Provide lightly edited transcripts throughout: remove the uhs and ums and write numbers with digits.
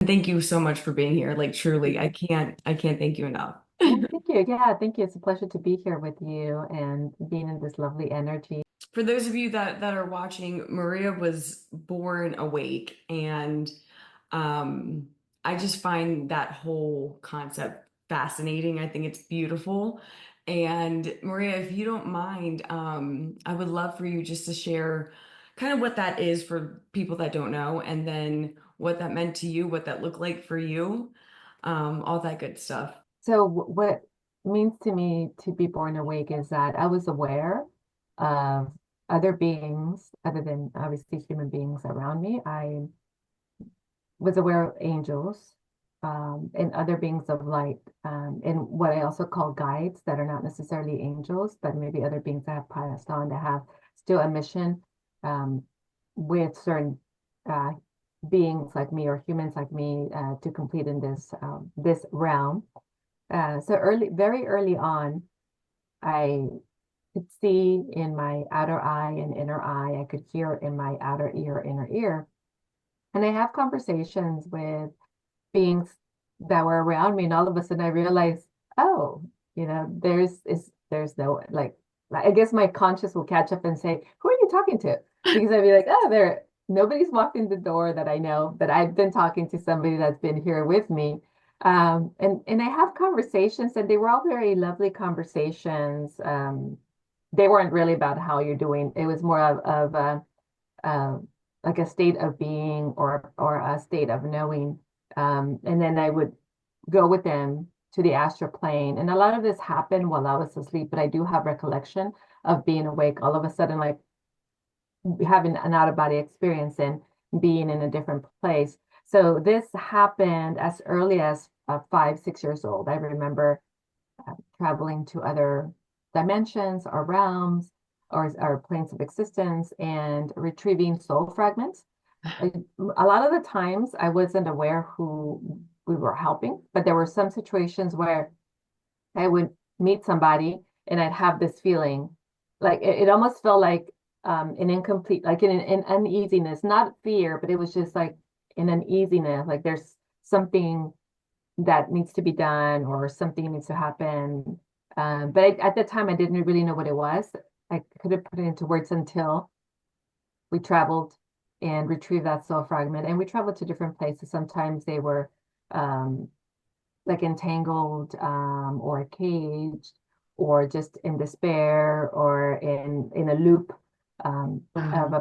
Thank you so much for being here. Like truly, I can't thank you enough. Oh, thank you. Yeah, thank you. It's a pleasure to be here with you and being in this lovely energy. For those of you that are watching, Maria was born awake, and um, I just find that whole concept fascinating. I think it's beautiful. And Maria, if you don't mind, I would love for you just to share kind of what that is for people that don't know, and then what that meant to you, what that looked like for you, all that good stuff. So, what means to me to be born awake is that I was aware of other beings other than obviously human beings around me. I was aware of angels and other beings of light, and what I also call guides that are not necessarily angels, but maybe other beings that have passed on to have still a mission um, with certain uh, beings like me or humans like me to complete in this realm. So very early on, I could see in my outer eye and inner eye. I could hear in my outer ear, inner ear, and I have conversations with beings that were around me, and all of a sudden I realized, oh, there's no I guess my conscious will catch up and say, who are you talking to? Because I'd be like, oh, nobody's walked in the door that I know, but I've been talking to somebody that's been here with me. And I have conversations, and they were all very lovely conversations. They weren't really about how you're doing. It was more of um, like a state of being or a state of knowing. And then I would go with them to the astral plane. And a lot of this happened while I was asleep, but I do have recollection of being awake all of a sudden, like having an out of body experience and being in a different place. So this happened as early as 5, 6 years old. I remember traveling to other dimensions or realms or planes of existence and retrieving soul fragments. A lot of the times I wasn't aware who we were helping, but there were some situations where I would meet somebody and I'd have this feeling like it almost felt like an incomplete, like an uneasiness, not fear, but it was just like an uneasiness, like there's something that needs to be done or something needs to happen. But at the time, I didn't really know what it was. I couldn't put it into words until we traveled and retrieved that soul fragment. And we traveled to different places. Sometimes they were um, like entangled or caged or just in despair or in a loop of Wow. a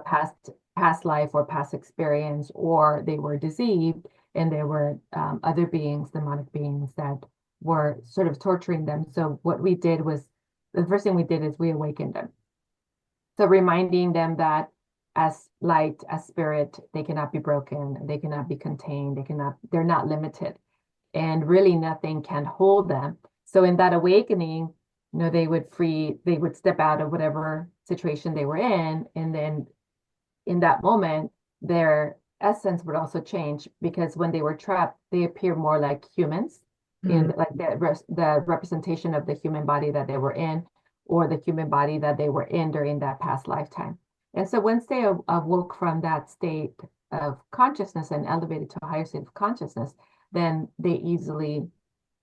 past life or past experience, or they were deceived and there were other beings, demonic beings that were sort of torturing them. So what we did was the first thing we did is we awakened them. So reminding them that as light, as spirit, they cannot be broken, they cannot be contained, they're not limited, and really nothing can hold them. So in that awakening, they would step out of whatever situation they were in, and then in that moment, their essence would also change because when they were trapped, they appear more like humans in Mm. like the representation of the human body that they were in or the human body that they were in during that past lifetime. And so once they awoke from that state of consciousness and elevated to a higher state of consciousness, then they easily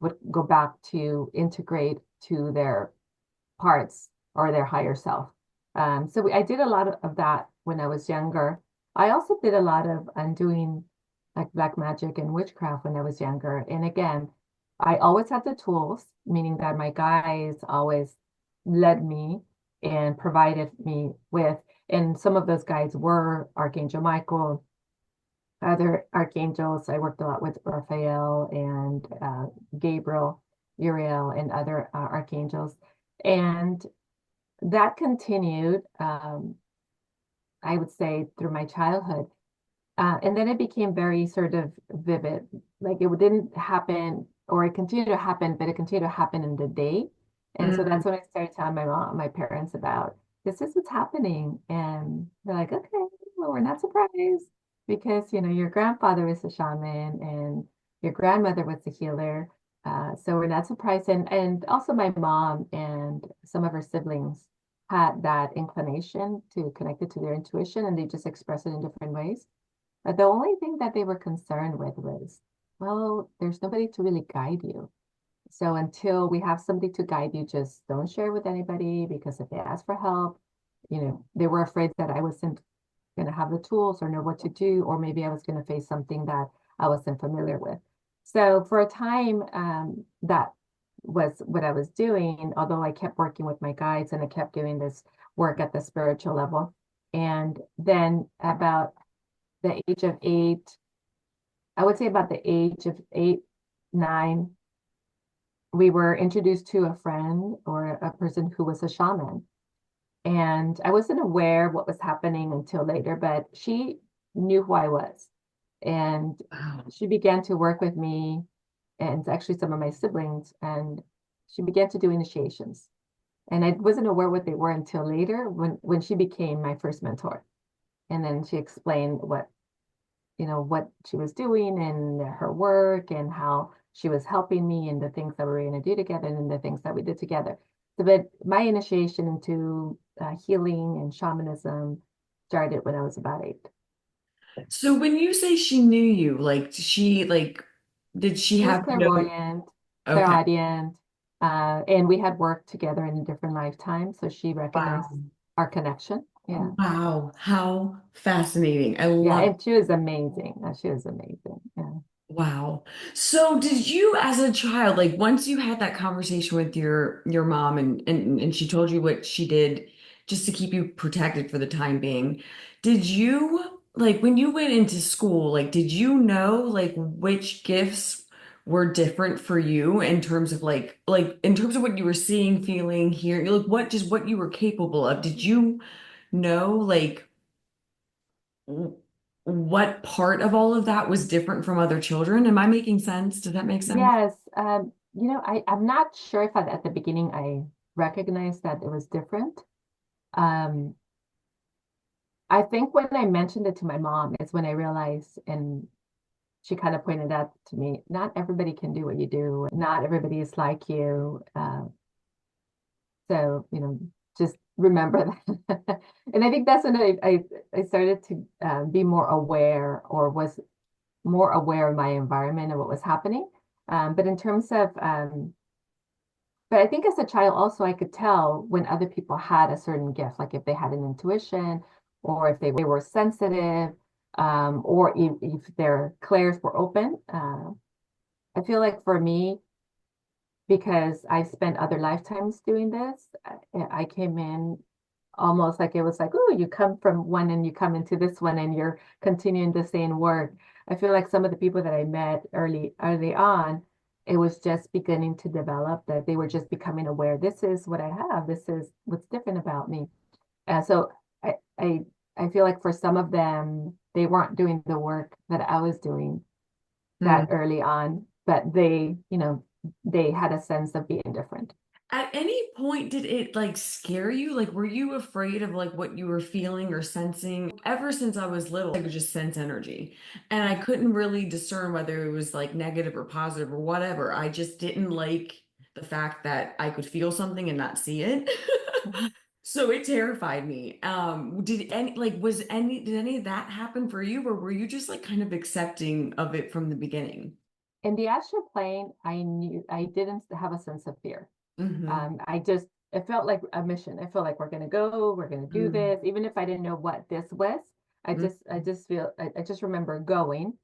would go back to integrate to their parts or their higher self. I did a lot of that when I was younger. I also did a lot of undoing like black magic and witchcraft when I was younger. And again, I always had the tools, meaning that my guides always led me and provided me with, and some of those guides were Archangel Michael, other archangels. I worked a lot with Raphael and Gabriel, Uriel, and other archangels. And that continued, I would say, through my childhood. And then it became very sort of vivid. Like it didn't happen, or it continued to happen, but it continued to happen in the day. And so Mm. that's when I started telling my parents about this is what's happening. And they're like, okay, well, we're not surprised because, your grandfather is a shaman and your grandmother was a healer. So we're not surprised. And also my mom and some of her siblings had that inclination to connect it to their intuition and they just express it in different ways. The only thing that they were concerned with was well, there's nobody to really guide you. So until we have somebody to guide you, just don't share with anybody because if they ask for help, they were afraid that I wasn't going to have the tools or know what to do, or maybe I was going to face something that I wasn't familiar with. So for a time, that was what I was doing, although I kept working with my guides and I kept doing this work at the spiritual level. And then about the age of 8, I would say about the age of 8, 9, we were introduced to a friend or a person who was a shaman. And I wasn't aware what was happening until later, but she knew who I was. And Wow. she began to work with me and actually some of my siblings, and she began to do initiations. And I wasn't aware what they were until later when she became my first mentor. And then she explained what she was doing and her work and how she was helping me and the things that we were going to do together and the things that we did together. So, but my initiation into healing and shamanism started when I was about 8. So when you say she knew you, did she She was have no? clairvoyant, Okay. clairaudient, and we had worked together in a different lifetime. So she recognized Wow. our connection. Yeah. Wow. How fascinating. I Yeah. love. And she was amazing. She was amazing. Yeah. Wow. So did you as a child, like once you had that conversation with your mom and she told you what she did just to keep you protected for the time being, did you like when you went into school, like did you know like which gifts were different for you in terms of like in terms of what you were seeing, feeling, hearing, like what you were capable of? Did you know like w- what part of all of that was different from other children? Am I making sense? Does that make sense? Yes. I'm not sure if at the beginning I recognized that it was different. Um, I think when I mentioned it to my mom is when I realized, and she kind of pointed out to me, not everybody can do what you do. Not everybody is like you. So, just remember that. And I think that's when I started to be more aware or was more aware of my environment and what was happening. But in terms of but I think as a child also I could tell when other people had a certain gift, like if they had an intuition or if they were sensitive, or if their clairs were open. I feel like for me, because I spent other lifetimes doing this, I came in almost like it was like, oh, you come from one and you come into this one and you're continuing the same work. I feel like some of the people that I met early on, it was just beginning to develop that they were just becoming aware. This is what I have. This is what's different about me. And so I I I feel like for some of them, they weren't doing the work that I was doing Hmm. that early on, but they had a sense of being different. At any point, did it like scare you? Like, were you afraid of like what you were feeling or sensing? Ever since I was little, I could just sense energy. And I couldn't really discern whether it was like negative or positive or whatever. I just didn't like the fact that I could feel something and not see it. Mhm. So it terrified me. Did any of that happen for you, or were you just like kind of accepting of it from the beginning? In the astral plane, I knew I didn't have a sense of fear. Hmm. It felt like a mission. I felt like we're going to go, we're going to do Hmm. this. Even if I didn't know what this was, I just remember going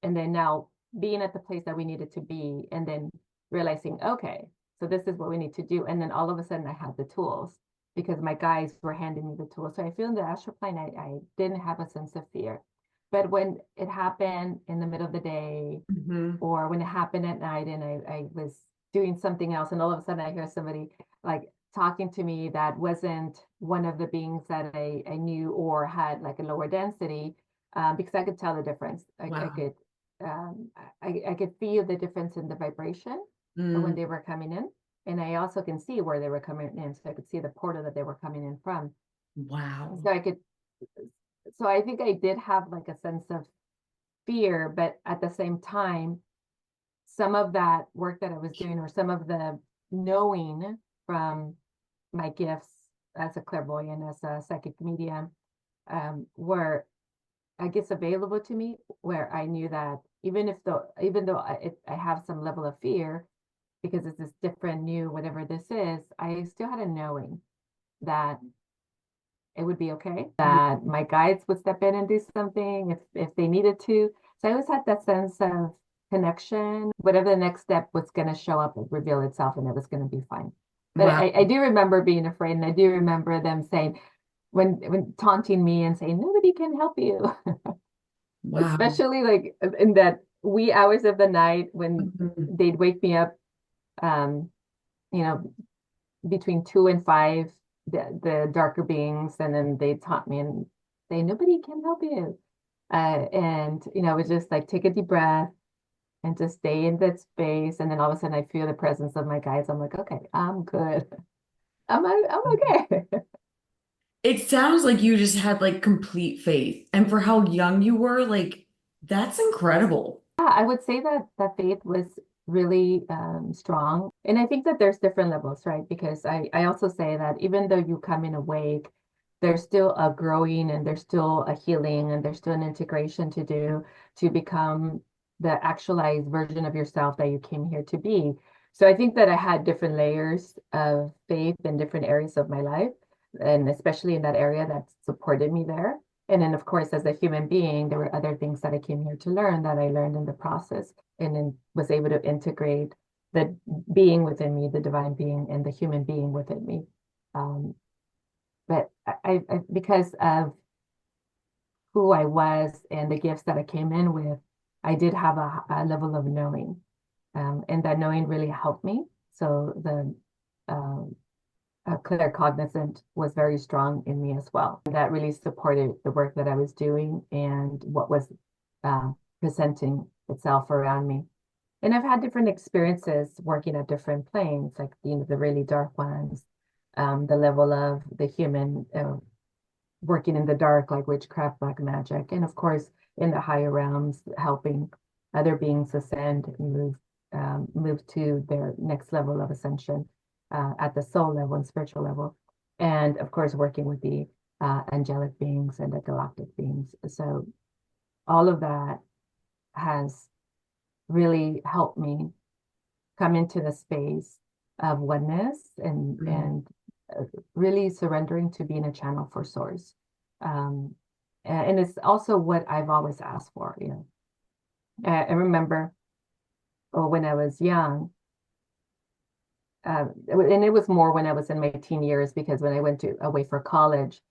and then now being at the place that we needed to be and then realizing, okay, so this is what we need to do. And then all of a sudden I had the tools because my guides were handing me the tools. So I feel in the astral plane, I didn't have a sense of fear. But when it happened in the middle of the day, Hmm. or when it happened at night and I was doing something else and all of a sudden I hear somebody like talking to me that wasn't one of the beings that I knew or had like a lower density, because I could tell the difference. Wow. I could feel the difference in the vibration of when Mm. they were coming in. And I also can see where they were coming in. So I could see the portal that they were coming in from. Wow. So so I think I did have like a sense of fear, but at the same time, some of that work that I was doing, or some of the knowing from my gifts as a clairvoyant, as a psychic medium, were, I guess, available to me, where I knew that even though I have some level of fear because it's this different, new, whatever this is, I still had a knowing that it would be okay, that my guides would step in and do something if they needed to. So I always had that sense of connection. Whatever the next step was going to show up and reveal itself, and it was going to be fine. But Wow. I do remember being afraid, and I do remember them saying, when taunting me and saying, nobody can help you, Wow. especially like in that wee hours of the night when Mhm. they'd wake me up, um, you know, between 2 and 5, the darker beings, and then they taught me and say, nobody can help you. And it was just like take a deep breath and just stay in that space. And then all of a sudden I feel the presence of my guides. I'm like, okay, I'm good. I'm okay. It sounds like you just had like complete faith. And for how young you were, like that's incredible. Yeah, I would say that that faith was really strong. And I think that there's different levels, right? Because I also say that even though you come in awake, there's still a growing and there's still a healing and there's still an integration to do to become the actualized version of yourself that you came here to be. So I think that I had different layers of faith in different areas of my life, and especially in that area that supported me there. And then, of course, as a human being, there were other things that I came here to learn that I learned in the process and then was able to integrate the being within me, the divine being, and the human being within me. Um, but because of who I was and the gifts that I came in with, I did have a level of knowing. And that knowing really helped me. So the um, claircognizant was very strong in me as well. That really supported the work that I was doing and what was uh, presenting itself around me. And I've had different experiences working at different planes, like the really dark ones, the level of the human working in the dark, like witchcraft, black magic, and of course in the higher realms, helping other beings ascend and move to their next level of ascension at the soul level and spiritual level, and of course working with the angelic beings and the galactic beings. So all of that has really helped me come into the space of oneness Mm. and really surrendering to being a channel for source. Um, and it's also what I've always asked for. I remember when I was young, and it was more when I was in my teen years because when I went away for college,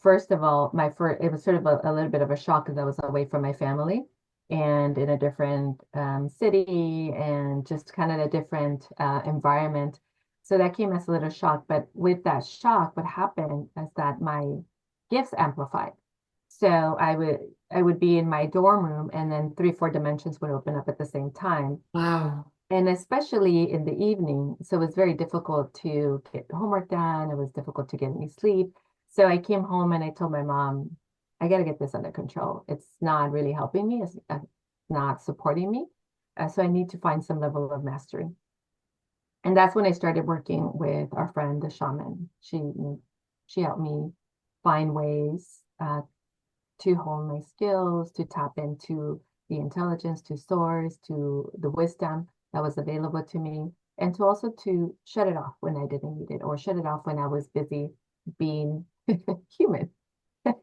first of all, it was sort of a little bit of a shock because I was away from my family and in a different city and just kind of a different environment. So that came as a little shock. But with that shock, what happened is that my gifts amplified. So I would be in my dorm room and then 3, 4 dimensions would open up at the same time, Wow. and especially in the evening. So it was very difficult to get homework done. It was difficult to get any sleep. So I came home and I told my mom, I got to get this under control. It's not really helping me. It's not supporting me. So I need to find some level of mastery. And that's when I started working with our friend, the shaman. She helped me find ways to hone my skills, to tap into the intelligence, to source, to the wisdom that was available to me, and to also to shut it off when I didn't need it, or shut it off when I was busy being human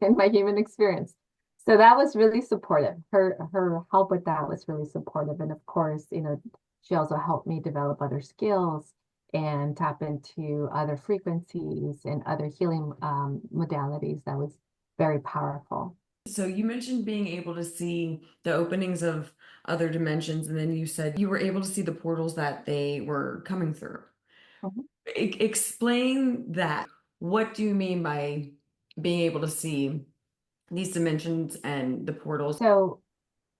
in my human experience. So that was really supportive. Her help with that was really supportive. And of course, she also helped me develop other skills and tap into other frequencies and other healing modalities that was very powerful. So you mentioned being able to see the openings of other dimensions, and then you said you were able to see the portals that they were coming through. Mhm. Explain that. What do you mean by being able to see these dimensions and the portals? So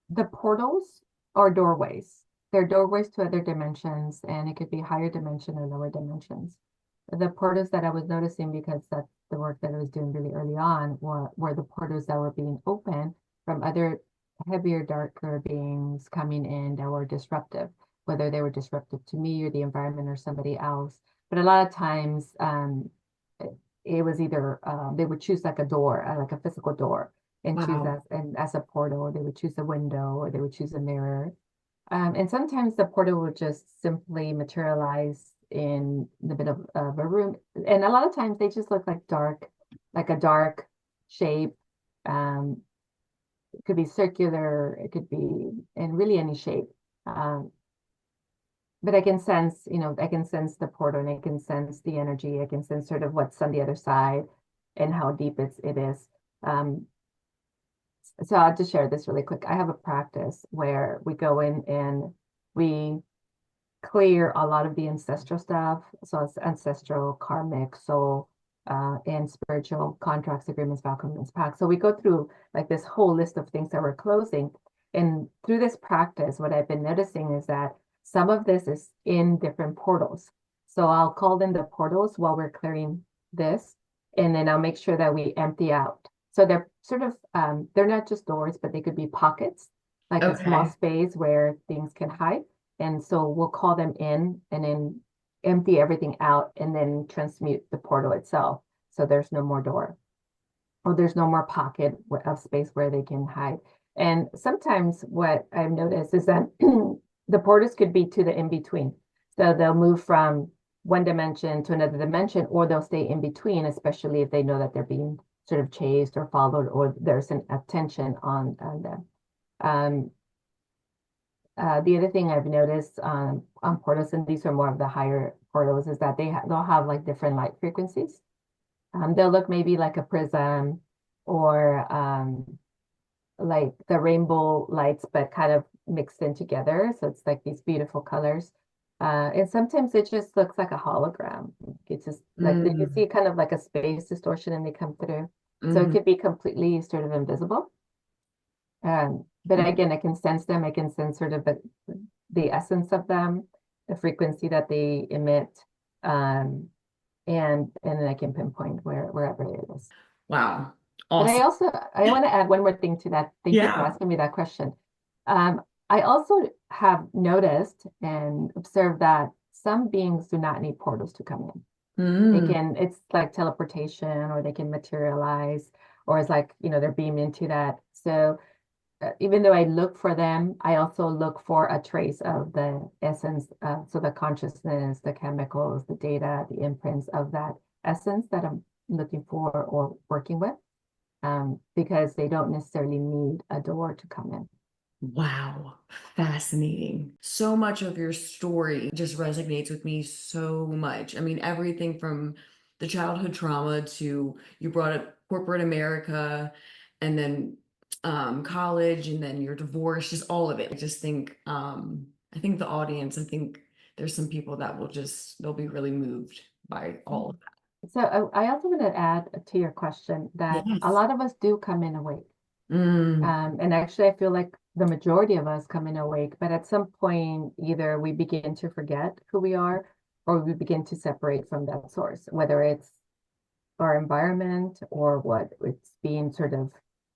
the portals are doorways. They're doorways to other dimensions, and it could be higher dimension or lower dimensions. The portals that I was noticing, because that's the work that I was doing really early on, were the portals that were being opened from other heavier, darker beings coming in that were disruptive, whether they were disruptive to me or the environment or somebody else. But a lot of times, it was either they would choose like a door, like a physical door, and choose Wow. as a portal, or they would choose a window, or they would choose a mirror. And sometimes the portal would just simply materialize in the bit of a room. And a lot of times they just look like a dark shape. Um, it could be circular, it could be in really any shape. Um, but I can sense, I can sense the portal and I can sense the energy. I can sense sort of what's on the other side and how deep it is. Um, so I'll just share this really quick. I have a practice where we go in and we clear a lot of the ancestral stuff. So it's ancestral, karmic, soul, and spiritual contracts, agreements, vow commitments, pacts. So we go through like this whole list of things that we're closing. And through this practice, what I've been noticing is that some of this is in different portals. So I'll call them the portals while we're clearing this, and then I'll make sure that we empty out. So they're sort of they're not just doors, but they could be pockets, like a small Okay. space where things can hide. And so we'll call them in and then empty everything out and then transmute the portal itself. So there's no more door or there's no more pocket of space where they can hide. And sometimes what I've noticed is that the portals could be to the in between. So they'll move from one dimension to another dimension, or they'll stay in between, especially if they know that they're being sort of chased or followed, or there's an attention on them. Um, the other thing I've noticed on portals, and these are more of the higher portals, is that they'll have like different light frequencies. They'll look maybe like a prism or like the rainbow lights, but kind of mixed in together. So it's like these beautiful colors. And sometimes it just looks like a hologram. It's just like you Mm. see kind of like a space distortion and they come through. So it Hmm. could be completely sort of invisible. But again, I can sense them. I can sense sort of the essence of them, the frequency that they emit, um, and then I can pinpoint wherever it is. Wow. But Awesome. I want to add one more thing to that. Thank you for Yeah. asking me that question. I also have noticed and observed that some beings do not need portals to come in. Mm. It's like teleportation, or they can materialize, or it's like, they're beamed into that. So even though I look for them, I also look for a trace of the essence, so the consciousness, the chemicals, the data, the imprints of that essence that I'm looking for or working with, because they don't necessarily need a door to come in. Wow, fascinating. So much of your story just resonates with me so much. I mean, everything from the childhood trauma to you brought up corporate America and then college and then your divorce, just all of it. I think the audience, I think there's some people that they'll be really moved by all of So I also want to add to your question that. that a Yes. lot of us do come in awake. Mm, And actually, I feel like the majority of us come in awake, but at some point, either we begin to forget who we are or we begin to separate from that source, whether it's our environment or what it's being sort of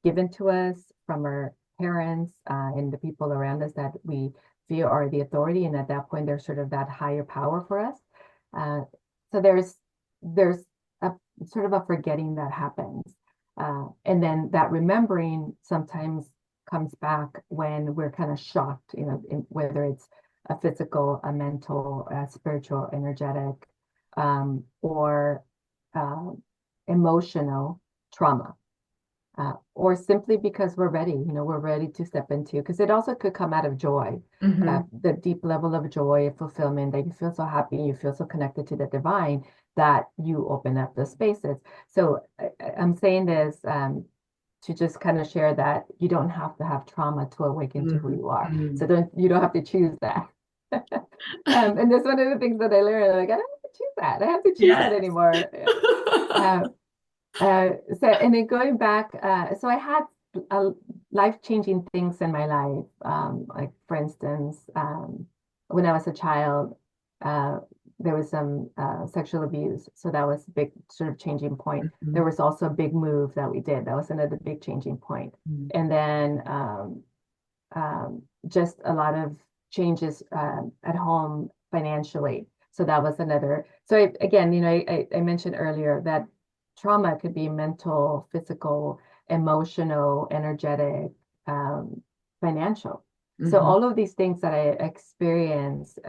given to us from our parents and the people around us that we feel are the authority. And at that point, there's sort of that higher power for us. Uh, so there's a sort of a forgetting that happens. And then that remembering sometimes comes back when we're kind of shocked, whether it's a physical, a mental, a spiritual, energetic, or uh, emotional trauma, or simply because we're ready, we're ready to step into, because it also could come out of joy, hmm. the deep level of joy, fulfillment, that you feel so happy, you feel so connected to the divine that you open up the spaces. So I'm saying this to just kind of share that you don't have to have trauma to awaken to who Mm, you are. So mm. you don't have to choose that. And that's one of the things that I learned. Like, I don't have to choose that. I don't have to choose that Yes. anymore. Uh, and then going back, so I had life-changing things in my life. Like for instance, when I was a child, uh, there was some sexual abuse. So that was a big sort of changing point. There Mhm. was also a big move that we did. That was another big changing point. Mm. And then just a lot of changes at home financially. So that was another. So again, I mentioned earlier that trauma could be mental, physical, emotional, energetic, um, financial. So Hmm. all of these things that I experienced,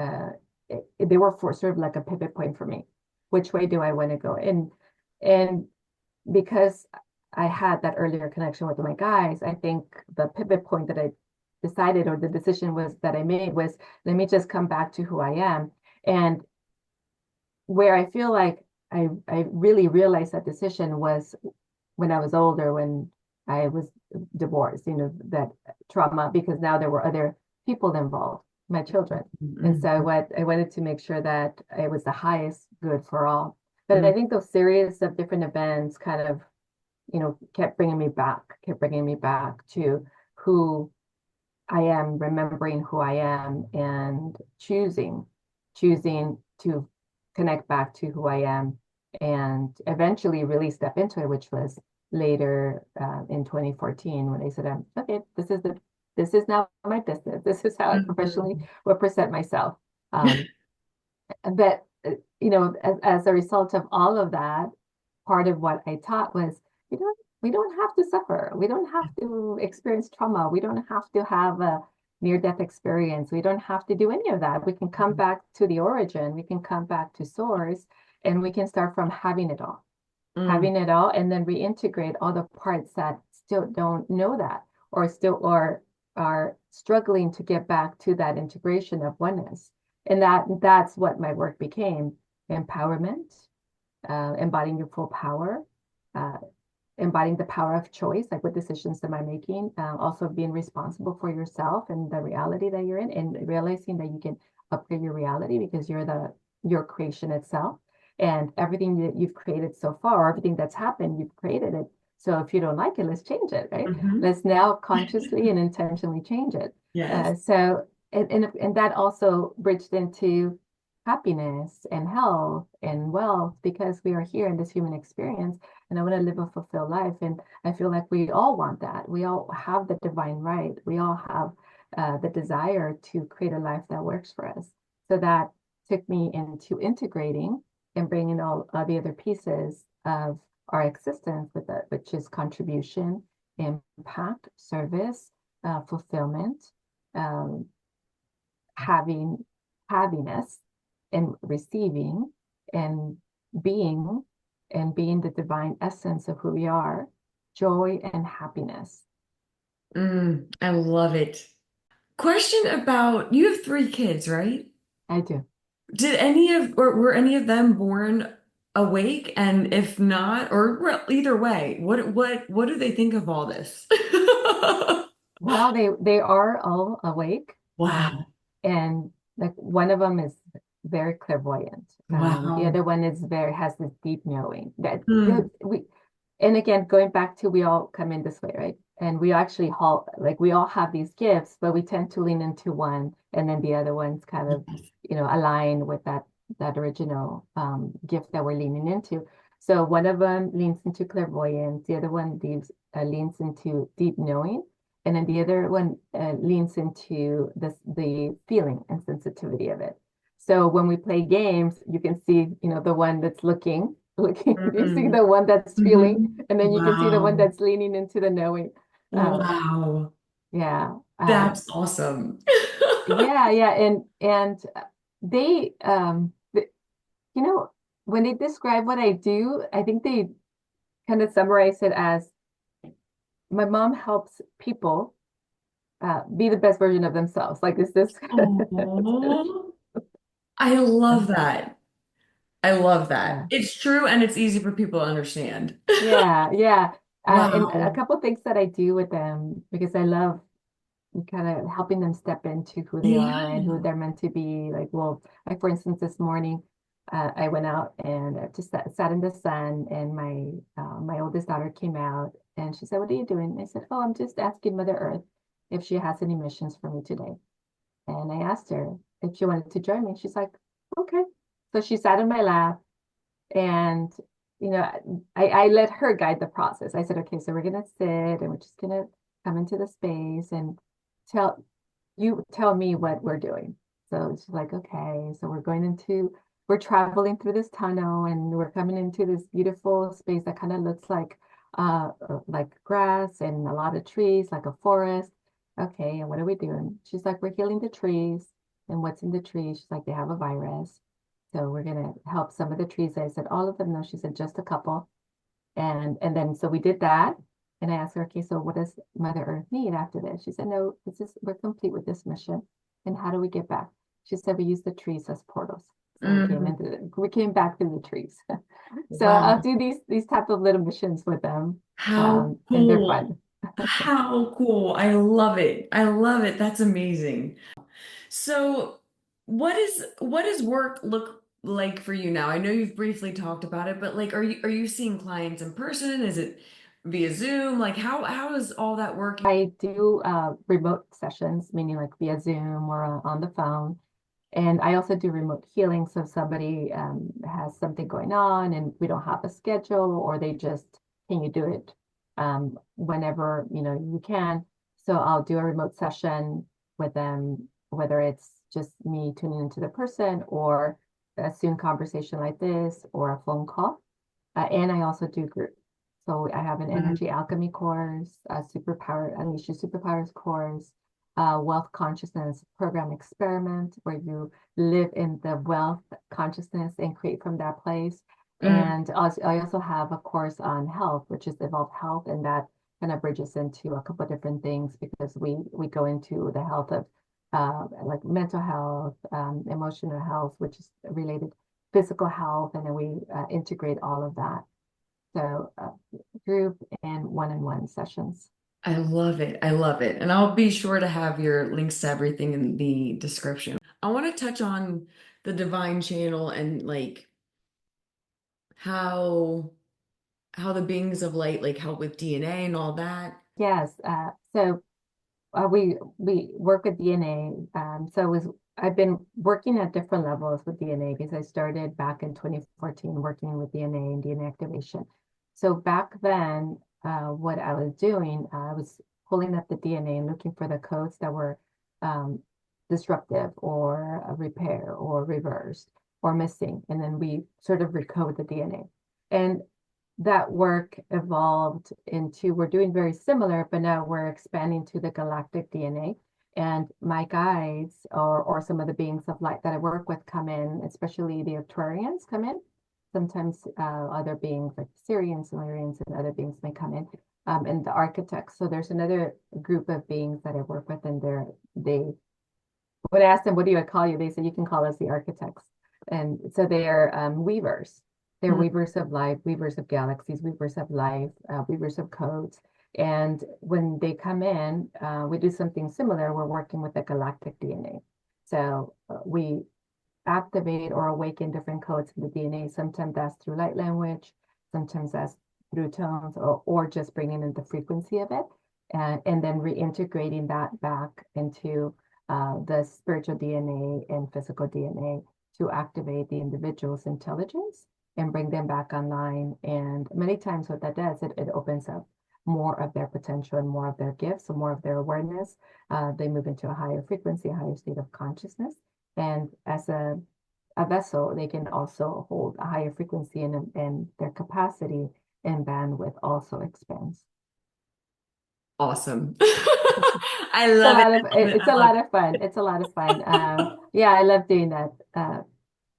they were for sort of like a pivot point for me. Which way do I want to go? And because I had that earlier connection with my guys, I think the pivot point that I decided, or the decision was that I made, was let me just come back to who I am. And where I feel like I really realized that decision was when I was older, when I was divorced, that trauma, because now there were other people involved, my children. And so Hmm. what I wanted to make sure that it was the highest good for all. But Hmm. I think those series of different events kind of, kept bringing me back to who I am, remembering who I am, and choosing to connect back to who I am, and eventually really step into it, which was later in 2014 when I said, okay, this is now my business. This is how I professionally Hmm. will present myself. Um, but as a result of all of that, part of what I taught was we don't have to suffer. We don't have to experience trauma. We don't have to have a near-death experience. We don't have to do any of that. We can come back to the origin. We can come back to source, and we can start from Hmm. having it all, and then reintegrate all the parts that still don't know that, or are struggling to get back to that integration of oneness. And that's what my work became: empowerment, embodying your full power, uh, embodying the power of choice, like what decisions am I making, also being responsible for yourself and the reality that you're in, and realizing that you can upgrade your reality because you're your creation itself, and everything that you've created so far, everything that's happened, you've created it. So if you don't like it, let's change it, right? Hmm. Let's now consciously and intentionally change it. Yes. And that also bridged into happiness and health and wealth, because we are here in this human experience, and I want to live a fulfilled life. And I feel like we all want that. We all have the divine right. We all have the desire to create a life that works for us. So that took me into integrating and bringing all the other pieces of our existence with it, which is contribution, impact, service, fulfillment, um, having happiness, and receiving, and being being the divine essence of who we are, joy and happiness. I love it. Question about, you have three kids, right? I do. Did any of, or were any of them born awake? And if not, or well, either way, what do they think of all this? Well, they are all awake, Wow. and like one of them is very clairvoyant. The Wow. other one is very has this deep knowing that Mm. we. And again, going back to, we all come in this way, right? And we actually we all have these gifts, but we tend to lean into one, and then the other ones kind of, Yes. align with that original gift that we're leaning into. So one of them leans into clairvoyance, the other one leans into deep knowing, and then the other one leans into the feeling and sensitivity of it. So when we play games, you can see, the one that's looking, you see Mm. the one that's feeling, Mhm. and then you can see the one Wow. that's leaning into the knowing. Um, Wow. yeah. That's awesome. Yeah. And they, you know, when they describe what I do, I think they kind of summarize it as, my mom helps people be the best version of themselves. Like, is this? Oh, I love that. I love that. Yeah. It's true and it's easy for people to understand. Yeah. And a Wow. couple things that I do with them, because I love kind of helping them step into who they are and who Yeah. they're meant to be. Like, well, like for instance, this morning, I went out and just sat in the sun, and my oldest daughter came out, and she said, "What are you doing?" And I said, "Oh, I'm just asking Mother Earth if she has any missions for me today." And I asked her if she wanted to join me. She's like, "Okay." So she sat in my lap, and I let her guide the process. I said, "Okay, so we're gonna sit, and we're just gonna come into the space, and tell tell me what we're doing." So she's like, "Okay, so we're traveling through this tunnel, and we're coming into this beautiful space that kind of looks like like grass and a lot of trees, like a forest. Okay, and what are we doing? She's like, we're healing the trees. And what's in the trees? She's like, they have a virus. So we're gonna help some of the trees. I said, all of them? No, she said, just a couple. And then so we did that. And I asked her, okay, so what does Mother Earth need after this? She said, no, we're complete with this mission. And how do we get back? She said, we use the trees as portals. So Mm, we came back through the trees. So wow. I'll do these type of little missions with them. How And they're cool. fun. How cool. I love it. I love it. That's amazing. So, what does work look like for you now? I know you've briefly talked about it, but like are you seeing clients in person? Is it via Zoom? Like how does all that work? I do remote sessions, meaning like via Zoom or on the phone. And I also do remote healing. So if somebody has something going on and we don't have a schedule, or they just, can you do it whenever you can? So I'll do a remote session with them, whether it's just me tuning into the person or a Zoom conversation like this or a phone call. And I also do group. So I have an Mm, energy alchemy course, a superpower, unleash your superpowers course, wealth consciousness program experiment where you live in the wealth consciousness and create from that place. mm, And also, I also have a course on health, which is evolved health, and that kind of bridges into a couple of different things because we go into the health of like mental health, emotional health, which is related physical health, and then we integrate all of that. So group and one-on-one sessions. I love it. I love it. And I'll be sure to have your links to everything in the description. I want to touch on the divine channel and like how how the beings of light like help with DNA and all that. Yes. So we work with DNA. So I've been working at different levels with DNA because I started back in 2014 working with DNA and DNA activation. So back then, what I was doing, I was pulling up the DNA and looking for the codes that were um, disruptive or repair or reversed or missing, and then we sort of recode the DNA. And that work evolved into, we're doing very similar, but now we're expanding to the galactic DNA. And my guides or some of the beings of light that I work with come in, especially the Arcturians come in. Sometimes other beings like Syrians, Illyrians, and other beings may come in, and the architects. So there's another group of beings that I work with, and when I asked them, what do you call you? They said, you can call us the architects. And so they are weavers. They're Mm. weavers of life, weavers of galaxies, weavers of life, weavers of codes. And when they come in, we do something similar. We're working with the galactic DNA. So we activate or awaken different codes in the DNA. Sometimes that's through light language, sometimes that's through tones, or just bringing in the frequency of it, and then reintegrating that back into the spiritual DNA and physical DNA to activate the individual's intelligence and bring them back online. And many times what that does, it opens up more of their potential and more of their gifts and more of their awareness. They move into a higher frequency, a higher state of consciousness. And as a vessel, they can also hold a higher frequency, and their capacity and bandwidth also expands. Awesome. I It's a love it. lot of I love it. it's I a love lot of fun. It's a lot of fun. Yeah, I love doing that.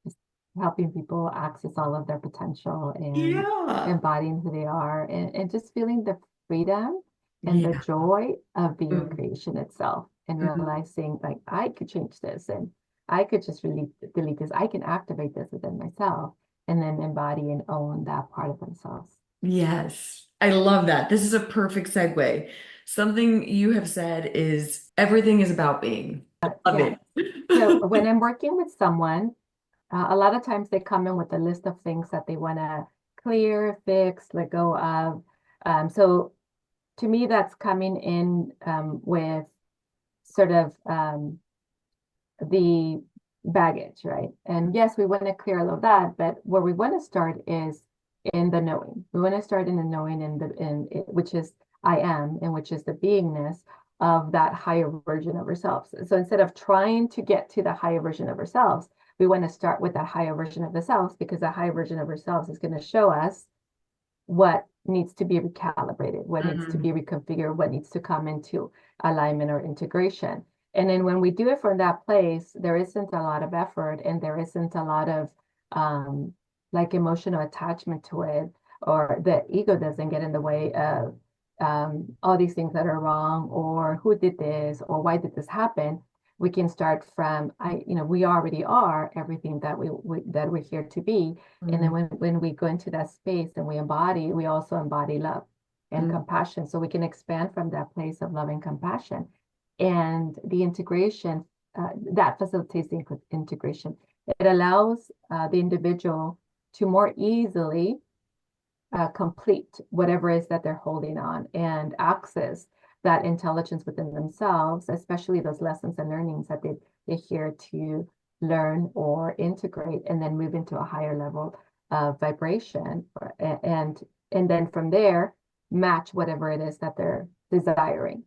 Just helping people access all of their potential it. and Yeah. embodying who they are, and just feeling the freedom and the Yeah. joy of being Mm, creation itself, and mm. realizing like I could change this, and I could just really delete this. I can activate this within myself and then embody and own that part of themselves. Yes. I love that. This is a perfect segue. Something you have said is everything is about being. Love Yeah. it. So when I'm working with someone, a lot of times they come in with a list of things that they want to clear, fix, let go of. So to me, that's coming in with sort of the baggage, right? And yes, we want to clear all of that, but where we want to start is in the knowing. We want to start in the knowing, which is I am, and which is the beingness of that higher version of ourselves. So instead of trying to get to the higher version of ourselves, we want to start with that higher version of the selves, because the higher version of ourselves is going to show us what needs to be recalibrated, what needs to be Mm, reconfigured, what needs to come into alignment or integration. And then when we do it from that place, there isn't a lot of effort and there isn't a lot of um, like emotional attachment to it, or the ego doesn't get in the way of all these things that are wrong, or who did this, or why did this happen. We can start from we already are everything that that we're here to be. And then mm, when we go into that space and we embody, we also embody love and mm, compassion. So we can expand from that place of love and compassion. And the integration, that facilitates the integration. It allows the individual to more easily complete whatever it is that they're holding on and access that intelligence within themselves, especially those lessons and learnings that they're here to learn or integrate and then move into a higher level of vibration and then from there match whatever it is that they're desiring.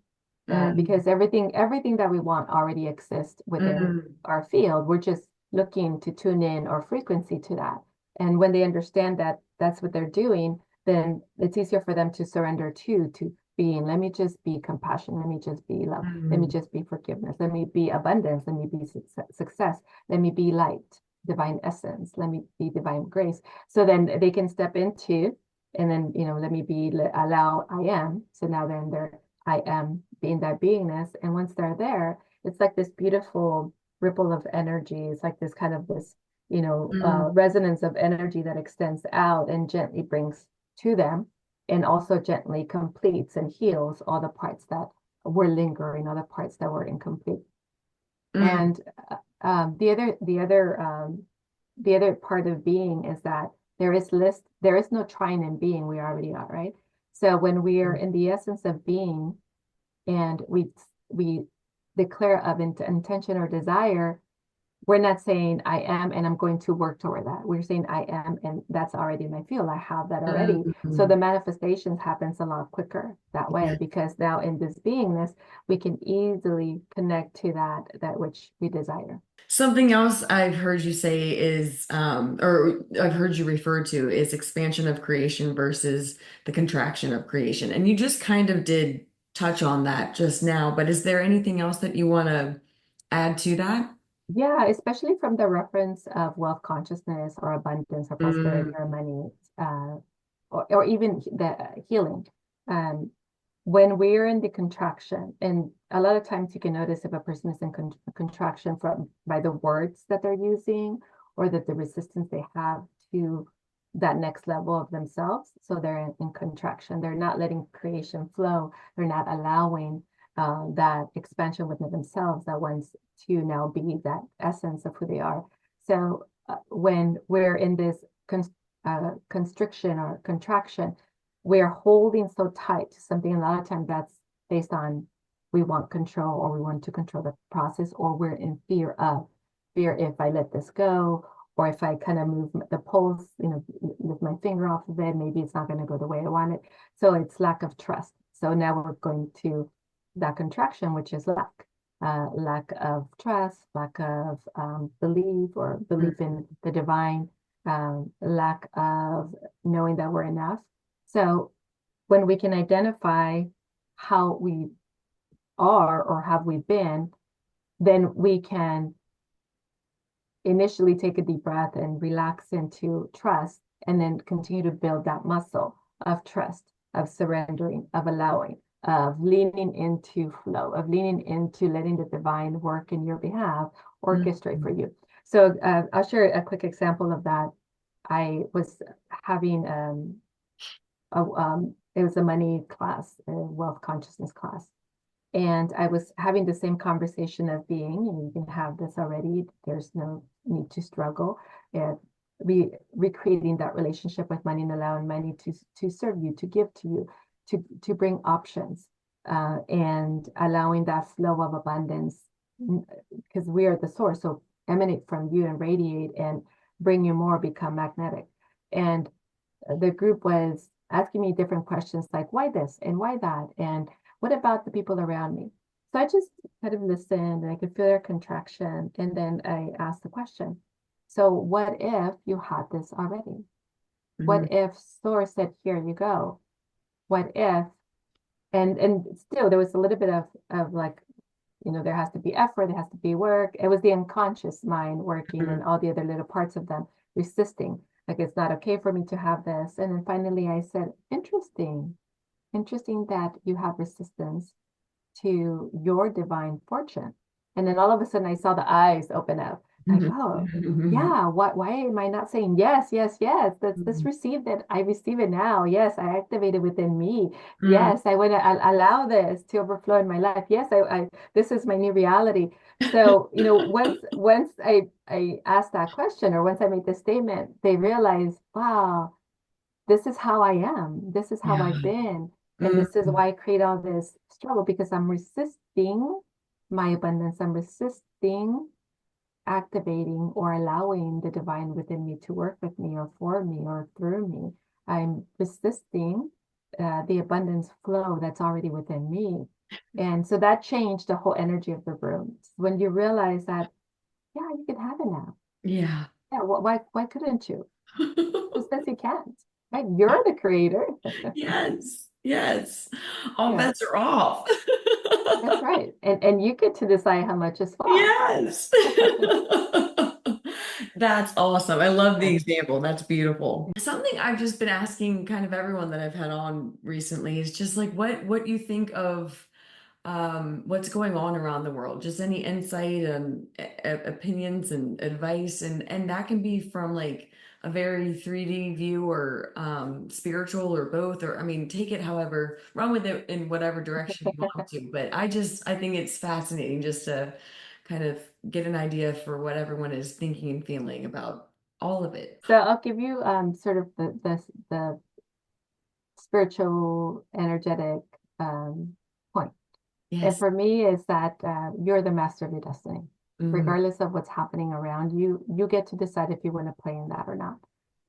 mm, Because everything that we want already exists within mm, our field. We're just looking to tune in our frequency to that. And when they understand that that's what they're doing, then it's easier for them to surrender to being, let me just be compassion, let me just be love, let me mm, just be forgiveness, let me be abundance, let me be success, let me be light, divine essence, let me be divine grace. So then they can step into, and then, let me be, allow I am. So now they're in their I am being that beingness. And once they're there, it's like this beautiful ripple of energy. It's like this kind of this mm, resonance of energy that extends out and gently brings to them, and also gently completes and heals all the parts that were lingering, all the parts that were incomplete. mm, And the other part of being is that there is no trying in being. We already are, right? So when we are mm. in the essence of being, and we declare of intention or desire, we're not saying I am and I'm going to work toward that. We're saying I am and that's already my field. I have that already. So the Mm. manifestations happens a lot quicker that way, because now in this beingness, we can easily connect to that which we desire. Something else I've heard you say is, or I've heard you refer to is expansion of creation versus the contraction of creation. And you just kind of did touch on that just now, but is there anything else that you want to add to that? Yeah, especially from the reference of wealth consciousness or abundance or prosperity Mm, or money, or even the healing. Um, when we're in the contraction, and a lot of times you can notice if a person is in contraction from by the words that they're using, or that the resistance they have to that next level of themselves. So they're in contraction. They're not letting creation flow. They're not allowing that expansion within themselves that wants to now be that essence of who they are. So when we're in this constriction or contraction, we're holding so tight to something. A lot of times that's based on we want control, or we want to control the process, or we're in fear if I let this go, or if I kind of move the pulse, lift my finger off of it, maybe it's not going to go the way I want it. So it's lack of trust. So now we're going to that contraction, which is lack of trust, lack of belief, or belief mm, in the divine, lack of knowing that we're enough. So when we can identify how we are or have we been, then we can initially take a deep breath and relax into trust, and then continue to build that muscle of trust, of surrendering, of allowing, of leaning into flow, of leaning into letting the divine work in your behalf, orchestrate for mm, you. So I'll share a quick example of that. I was having it was a money class, a wealth consciousness class. And I was having the same conversation of being, and you can have this already. There's no need to struggle. And recreating that relationship with money and allowing money to serve you, to give to you, to bring options, and allowing that flow of abundance, because we are the source. So emanate from you and radiate and bring you more, become magnetic. And the group was asking me different questions like, why this and why that? And what about the people around me? So I just kind of listened and I could feel their contraction. And then I asked the question, so what if you had this already? What mm, if Source said, here you go? what if, and still there was a little bit of like, there has to be effort, there has to be work. It was the unconscious mind working and Mhm. all the other little parts of them resisting. Like, it's not okay for me to have this. And then finally I said, interesting that you have resistance to your divine fortune. And then all of a sudden I saw the eyes open up, like, oh, yeah, why am I not saying yes, yes, yes? Let's receive that. I receive it now. Yes, I activate it within me. Mm. Yes, I want to allow this to overflow in my life. Yes, I this is my new reality. So, once I asked that question, or once I made the statement, they realized, wow, this is how I am. This is how Yeah. I've been. And Mm. this is why I create all this struggle, because I'm resisting my abundance. I'm resisting activating or allowing the divine within me to work with me or for me or through me. I'm resisting the abundance flow that's already within me. And so that changed the whole energy of the room. When you realize that, yeah, you can have it now. Yeah. Yeah, why couldn't you? Who says you can't? Right? You're the creator. Yes. Yes. All Yeah, bets are off. that's right. And you get to decide how much is fall. Yes. That's awesome. I love the Yeah. example. That's beautiful. Something I've just been asking kind of everyone that I've had on recently is just like what you think of what's going on around the world, just any insight and opinions and advice, and that can be from like a very 3D view or spiritual or both, or I mean, take it however, run with it in whatever direction you want to. But I think it's fascinating just to kind of get an idea for what everyone is thinking and feeling about all of it. So I'll give you sort of the spiritual energetic point. And Yes. for me is that you're the master of your destiny. Mm, Regardless of what's happening around you, you get to decide if you want to play in that or not.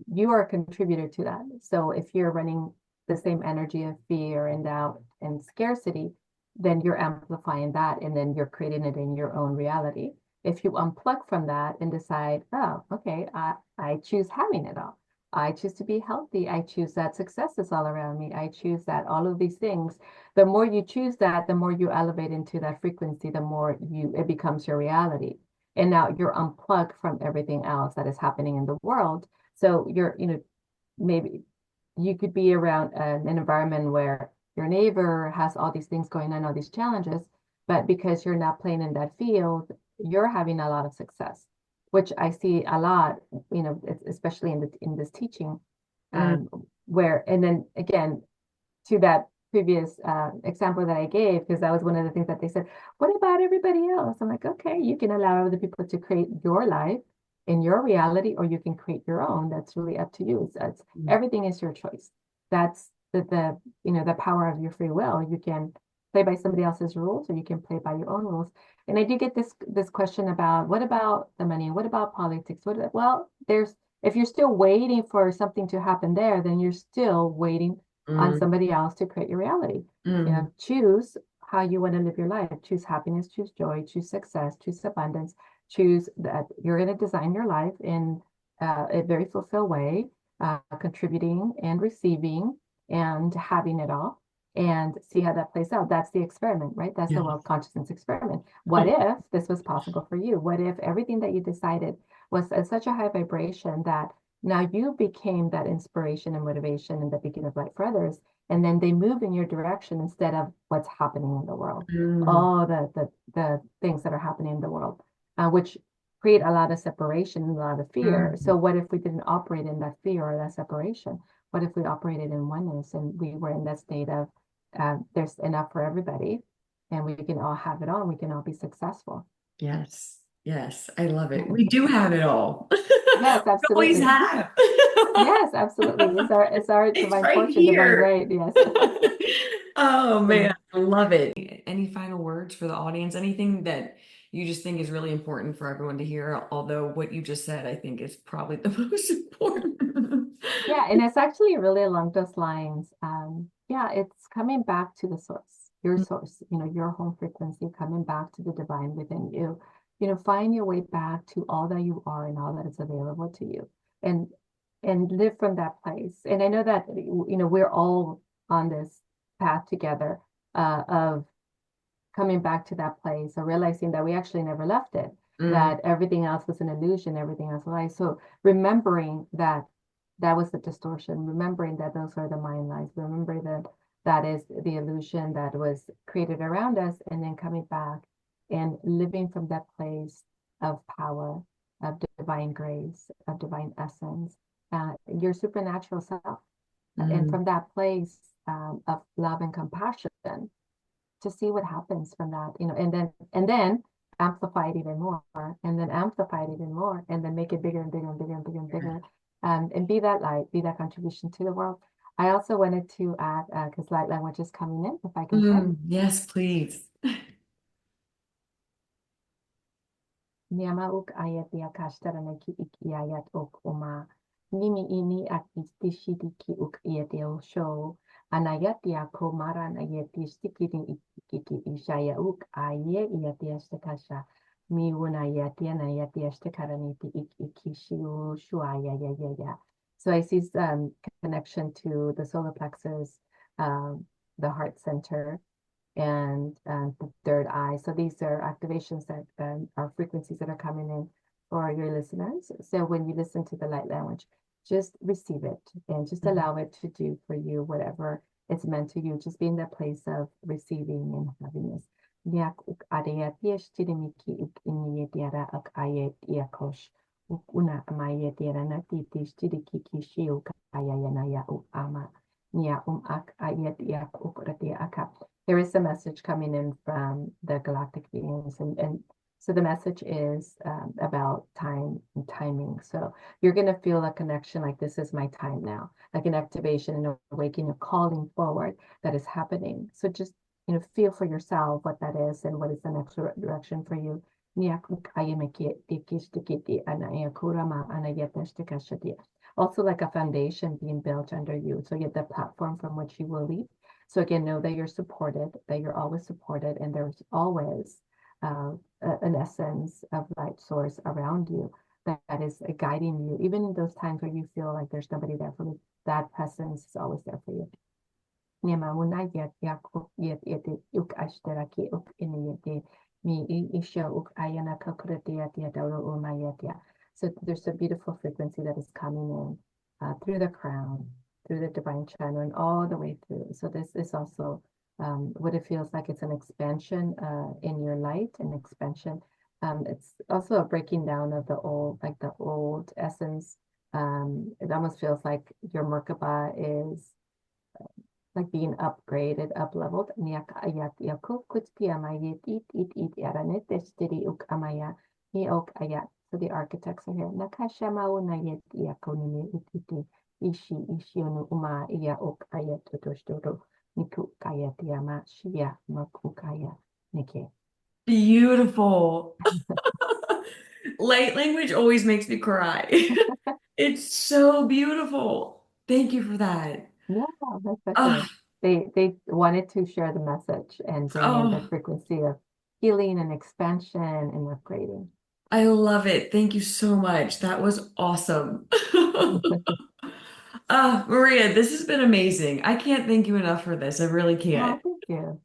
You are a contributor to that. So if you're running the same energy of fear and doubt and scarcity, then you're amplifying that and then you're creating it in your own reality. If you unplug from that and decide, oh, okay, I choose having it all. I choose to be healthy. I choose that success is all around me. I choose that all of these things. The more you choose that, the more you elevate into that frequency, the more it becomes your reality. And now you're unplugged from everything else that is happening in the world. So maybe you could be around an environment where your neighbor has all these things going on, all these challenges, but because you're not playing in that field, you're having a lot of success, which I see a lot, especially in this teaching, mm, um, where, and then again, to that previous example that I gave, because that was one of the things that they said, what about everybody else? I'm like, okay, you can allow other people to create your life in your reality, or you can create your own. That's really up to you. It's mm, everything is your choice. That's the power of your free will. You can play by somebody else's rules, or you can play by your own rules. And I do get this question about, what about the money? What about politics? Well, there's, if you're still waiting for something to happen there, then you're still waiting on mm, somebody else to create your reality. mm. Choose how you want to live your life. Choose happiness, choose joy, choose success, choose abundance, choose that you're going to design your life in a very fulfilled way, contributing and receiving and having it all, and see how that plays out. That's the experiment, right? That's Yeah. the world consciousness experiment. What if this was possible for you? What if everything that you decided was at such a high vibration that now you became that inspiration and motivation and the beacon of light for others, and then they move in your direction instead of what's happening in the world, Mm, all the things that are happening in the world, which create a lot of separation and a lot of fear. So mm. what if we didn't operate in that fear or that separation? What if we operated in oneness and we were in that state of there's enough for everybody, and we can all have it all, and we can all be successful. Yes, yes, I love it. We do have it all. Yes, We always absolutely. have. Yes, absolutely. It's our It's divine right portion, divine here. right. Yes. Oh Yeah. man, I love it. Any final words for the audience? Anything that you just think is really important for everyone to hear? Although what you just said, I think is probably the most important. Yeah, and it's actually really along those lines. Yeah, it's coming back to the source, your home frequency, coming back to the divine within you. Find your way back to all that you are and all that is available to you, and live from that place. And I know that we're all on this path together of coming back to that place or realizing that we actually never left it, Mm, that everything else was an illusion, everything else lies. So remembering that that was the distortion, remembering that those are the mind lies, remembering that that is the illusion that was created around us, and then coming back and living from that place of power, of divine grace, of divine essence, your supernatural self. And mm. from that place of love and compassion, to see what happens from that, and then amplify it even more, and then amplify it even more, and then make it bigger and bigger and bigger and bigger and bigger, and be that light, be that contribution to the world. I also wanted to add, because light language is coming in, if I can share. Yes, please. Niama uk ayat dia kashtaranaki ik iayat ok uma. Nimi ini at istishidiki uk iatio show. Anayat dia komara nayat istikiri ikiki ishaya uk aye iatia stakasha. Mi unayatia nayatia stakaraniti ik ikishiu shuaya ya ya ya. So I see connection to the solar plexus, the heart center, and the third eye. So these are activations that are frequencies that are coming in for your listeners. So when you listen to the light language, just receive it and just allow it to do for you whatever it's meant to you. Just be in that place of receiving and happiness. Niak uk adea tieshtirimiki uk inietiara ak ayet iakosh. Uk una amayet na titi shtiriki kishi uk ayayanaya uk ama. Nia ak ayet iak uk ratia aka. There is a message coming in from the galactic beings, and so the message is about time and timing. So you're going to feel a connection, like this is my time now, like an activation and awakening, a calling forward that is happening. So just feel for yourself what that is and what is the next direction for you. Also, like a foundation being built under you, so you have the platform from which you will leap. So again, know that you're supported, that you're always supported, and there's always an essence of light source around you that is guiding you, even in those times where you feel like there's nobody there for you. That presence is always there for you. Niemauna yet yakuk yet yet uk ashteraki uk iniyete mi isha uk ayana kakuratiat yadoro umayatia. So there's a beautiful frequency that is coming in through the crown, through the divine channel, and all the way through. So this is also what it feels like. It's an expansion in your light, an expansion. It's also a breaking down of the old essence. It almost feels like your Merkaba is like being upgraded, up leveled. Niak ayat yakuk kutia mayet it aranet estiri uk amaya ni ok ayat. So the architects are here. Nakasha maunayet yakonimi it ishi onu uma iya ok ayat totoshtodo niku kayat yama shia makukaya nike. Beautiful. Light language always makes me cry. It's so beautiful. Thank you for that. Yeah, that's okay. Oh, They wanted to share the message and bring in the oh, frequency of healing and expansion and upgrading. I love it. Thank you so much. That was awesome. Maria, this has been amazing. I can't thank you enough for this. I really Oh, can't. thank you.